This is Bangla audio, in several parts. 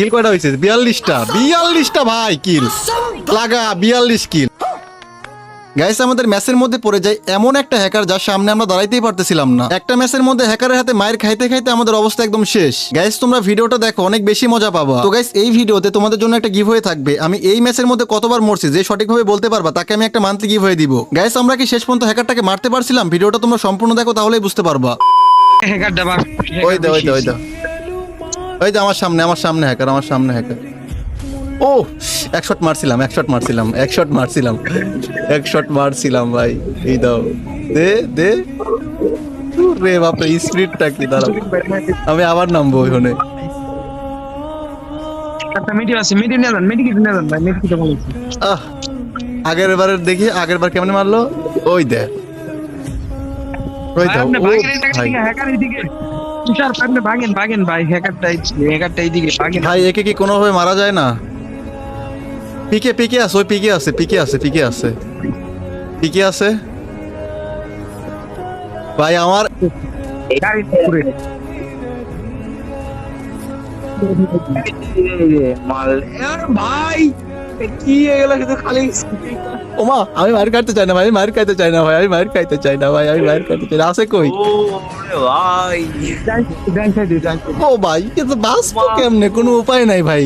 কিল কয়টা হয়েছে? 42টা ভাই, কিল লাগা 42 কিল। গাইস আমাদের ম্যাচের মধ্যে পড়ে যায় এমন একটা হ্যাকার যার সামনে আমরা দাঁড়াইতেই পারতেছিলাম না। একটা ম্যাচের মধ্যে হ্যাকারের হাতে মায়ের খাইতে খাইতে আমাদের অবস্থা একদম শেষ। গাইস তোমরা ভিডিওটা দেখো, অনেক বেশি মজা পাবা। তো গাইস এই ভিডিওতে তোমাদের জন্য একটা গিভওয়ে থাকবে। আমি এই ম্যাচের মধ্যে কতবার মরছি যে সঠিকভাবে বলতে পারবা তাকে আমি একটা মান্থলি গিভওয়ে দিব। গাইস আমরা কি শেষ পর্যন্ত হ্যাকারটাকে মারতে পারছিলাম? ভিডিওটা তোমরা সম্পূর্ণ দেখো, তাহলেই বুঝতে পারবা। ওই দে আমার সামনে হ্যাকার। ও এক শট মারছিলাম ভাই। এই দাও দে রে বাপরে, স্পিডটা কি! দাঁড়াও আমি আবার নামবো ওখানে। আহ আগের বার কেমনে মারলো? ওই দে ভাই, একে কি কোনোভাবে মারা যায় না? পিকে আছে ভাই আমার। ভাই কি এগুলো কিন্তু খালি ওমা, আমি মার খাইতে চাই না ভাই, আছে কই? ও ভাই কিন্তু বাঁচবো কেমনে? কোনো উপায় নাই ভাই।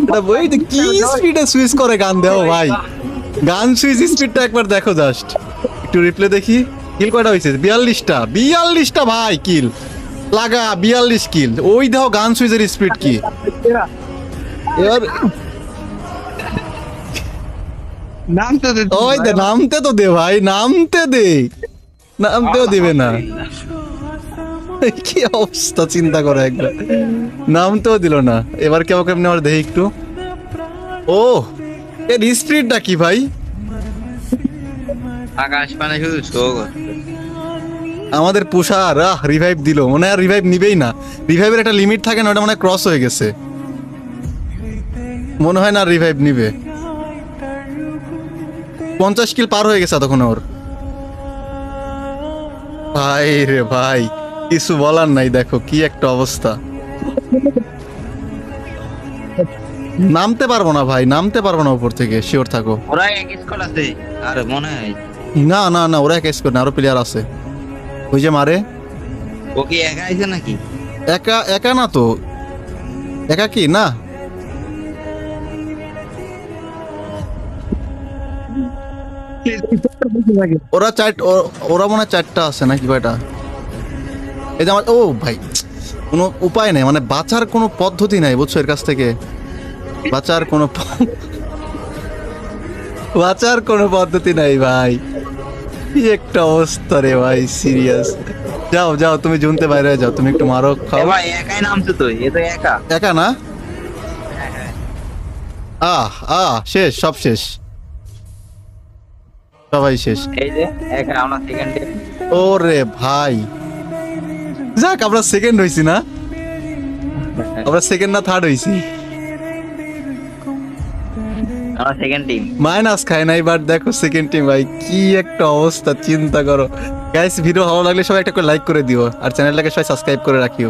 এটা বই কি স্পিডে সুইচ করে গান দেও ভাই। গান সুইচ স্পিডটা একবার দেখো, জাস্ট একটু রিপ্লে দেখি। কিল কয়টা হয়েছে? 42টা ভাই, কিল লাগা 42 কিল। ওই দেখো গান সুইচের স্পিড কি! এবার ওই দে, নামতে তো দে ভাই, নামতেও দিবে না। কি অবস্থা চিন্তা করো একবার, নামতেও দিল না। এবার কেমন আমার দেখি একটু। ও এর স্পিডটা কি ভাই! আকাশ পানে শুধু শো আমাদের পুষার রিভাইভ দিল, মনে হয় রিভাইভ নিবেই না। রিভাইভের একটা লিমিট থাকে না, ওটা মনে হয় ক্রস হয়ে গেছে, মনে হয় না রিভাইভ নিবে। 50 কিল পার হয়ে গেছে তখন ওর। ভাই রে ভাই, কিছু বলার নাই। দেখো কি একটা অবস্থা। নামতে পারবো না ভাই, উপর থেকে, শিওর থাকো। ওরা এক স্কোর আছে আর মনে হয় না ওরা এক স্কোর না, আরো প্লেয়ার আছে। ওই যে মারে, ও কি একা আইছে নাকি? একা না তো, একা কি না। ওরা মনে হয় 4টা আছে নাকি কয়টা? এই যে আমার, ও ভাই কোনো উপায় নাই, মানে বাঁচার কোনো পদ্ধতি নাই, বুঝছো? এর কাছ থেকে বাঁচার কোনো পদ্ধতি নাই ভাই। কি একটা অবস্থা রে ভাই, সিরিয়াস। যাও তুমি জুনতে বাইরে যাও, তুমি একটু মারো খাও। ভাই একাই নামছে তো, এ তো একা না। শেষ, সব শেষ, সবাই শেষ। এই যে একা আমরা সেকেন্ডে। ওরে ভাই, যাক আমরা সেকেন্ড হইছি না, আমরা সেকেন্ড না থার্ড হইছি। আমরা সেকেন্ড টিম। মাইনাস খায় নাই, বাট দেখো সেকেন্ড টিম ভাই, কি একটা অবস্থা চিন্তা করো। গাইস ভিডিও ভালো লাগলে সবাই একটা করে লাইক করে দিও, আর চ্যানেলটাকে সবাই সাবস্ক্রাইব করে রাখিও।